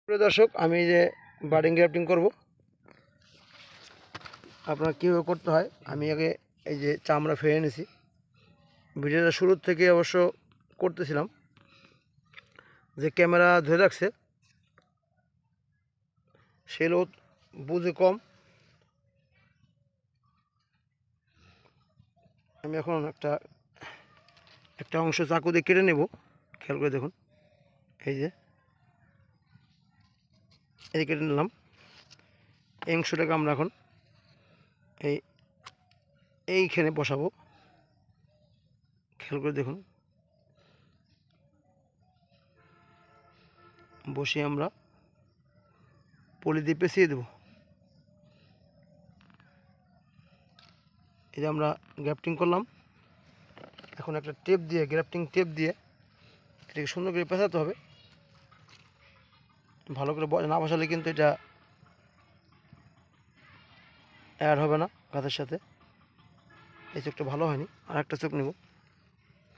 প্রিয় দর্শক, আমি যে বাডিং গ্রাফটিং করব, আপনার কীভাবে করতে হয় আমি আগে এই যে চামড়া ফেলে নিয়েছি। ভিডিওটা শুরুর থেকে অবশ্য করতেছিলাম, যে ক্যামেরা ধরে রাখছে সে লোক বুঝে কম। আমি এখন একটা অংশ চাকু দিয়ে কেটে নেব। খেয়াল করে দেখুন, এই যে এই কেটে নিলাম। এই অংশটাকে আমরা এখন এইখানে বসাবো। খেয়াল করে দেখুন, বসিয়ে আমরা পলি দিয়ে পেঁচিয়ে দেবো। এই যে আমরা গ্রাফটিং করলাম, এখন একটা টেপ দিয়ে, গ্রাফটিং টেপ দিয়ে এটাকে সুন্দর করে পেঁচাতে হবে। ভালো করে না বসালে কিন্তু এটা অ্যাড হবে না গাছের সাথে। এই চোখটা ভালো হয়নি, আর একটা চোখ নেব।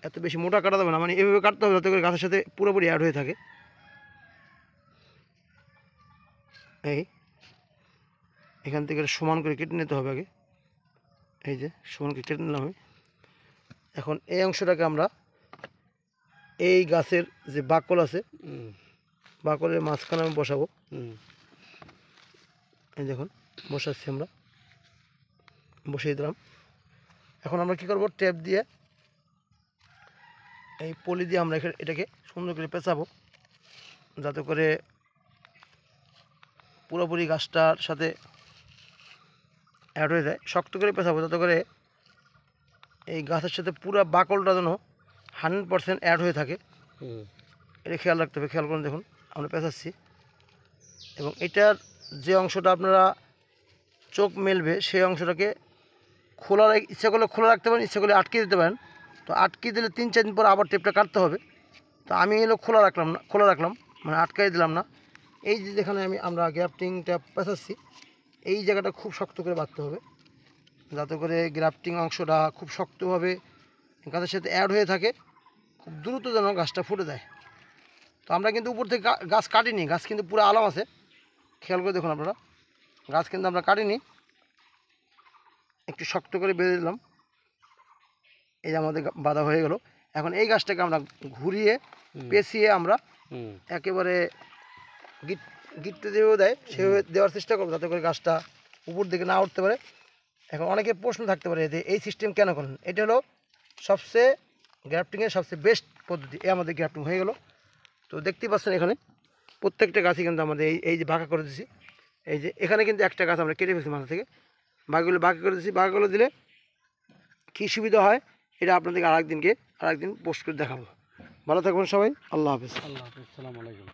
এত বেশি মোটা কাটা যাবে না, মানে এভাবে কাটতে হবে যাতে করে গাছের সাথে পুরোপুরি অ্যাড হয়ে থাকে। এখান থেকে সমান করে কেটে নিতে হবে আগে। এই যে সমান করে কেটে নিলাম আমি। এখন এই অংশটাকে আমরা এই গাছের যে বাকল আছে, বাকলের মাঝখানে আমি বসাবো। এই দেখুন বসাচ্ছি, আমরা বসিয়ে দিলাম। এখন আমরা কী করবো, টেপ দিয়ে এই পলি দিয়ে আমরা এটাকে সুন্দর করে পেঁচাবো, যাতে করে পুরোপুরি গাছটার সাথে অ্যাড হয়ে যায়। শক্ত করে পেঁচাবো যাতে করে এই গাছের সাথে পুরো বাকলটা যেন 100% অ্যাড হয়ে থাকে। এটা খেয়াল রাখতে হবে। খেয়াল করুন, দেখুন আমরা পেঁচাচ্ছি, এবং এটার যে অংশটা আপনারা চোখ মেলবে সেই অংশটাকে খোলা, ইচ্ছা করলে খোলা রাখতে পারেন, ইচ্ছা করলে আটকে দিতে পারেন। তো আটকে দিলে 3-4 দিন পর আবার টেপটা কাটতে হবে। তো আমি খোলা রাখলাম, মানে আটকাই দিলাম না। এই যে যেখানে আমরা গ্রাফটিংটা পেঁচাচ্ছি, এই জায়গাটা খুব শক্ত করে বাঁধতে হবে, যাতে করে গ্রাফটিং অংশটা খুব শক্তভাবে গাছের সাথে অ্যাড হয়ে থাকে, খুব দ্রুত যেন গাছটা ফুটে যায়। তো আমরা কিন্তু উপর থেকে গাছ কাটিনি, গাছ কিন্তু পুরো আলাম আছে। খেয়াল করে দেখুন আপনারা, গাছ কিন্তু আমরা কাটিনি, একটু শক্ত করে বেঁধে দিলাম। এই যে আমাদের বাঁধা হয়ে গেল। এখন এই গাছটাকে আমরা ঘুরিয়ে পেঁচিয়ে আমরা একেবারে গিটতে যেভাবে দেয় সেভাবে দেওয়ার চেষ্টা করবো, যাতে করে গাছটা উপর দিকে না উঠতে পারে। এখন অনেকে প্রশ্ন থাকতে পারে যে এই সিস্টেম কেন করেন। এটা হলো সবচেয়ে গ্রাফটিংয়ের সবচেয়ে বেস্ট পদ্ধতি। আমাদের গ্রাফটিং হয়ে গেল। তো দেখতেই পাচ্ছেন এখানে প্রত্যেকটা গাছই কিন্তু আমাদের এই যে বাঁকা করে দিচ্ছি। এই যে এখানে কিন্তু একটা গাছ আমরা কেটে ফেলছি মাথা থেকে, বাকিগুলো বাঁকা করে দিচ্ছি। বাঁকাগুলো দিলে কী সুবিধা হয় এটা আপনাদেরকে আরেকদিন পোস্ট করে দেখাবো। ভালো থাকবেন সবাই। আল্লাহ হাফেজ। আল্লাহ হাফেজ। আসসালামু আলাইকুম।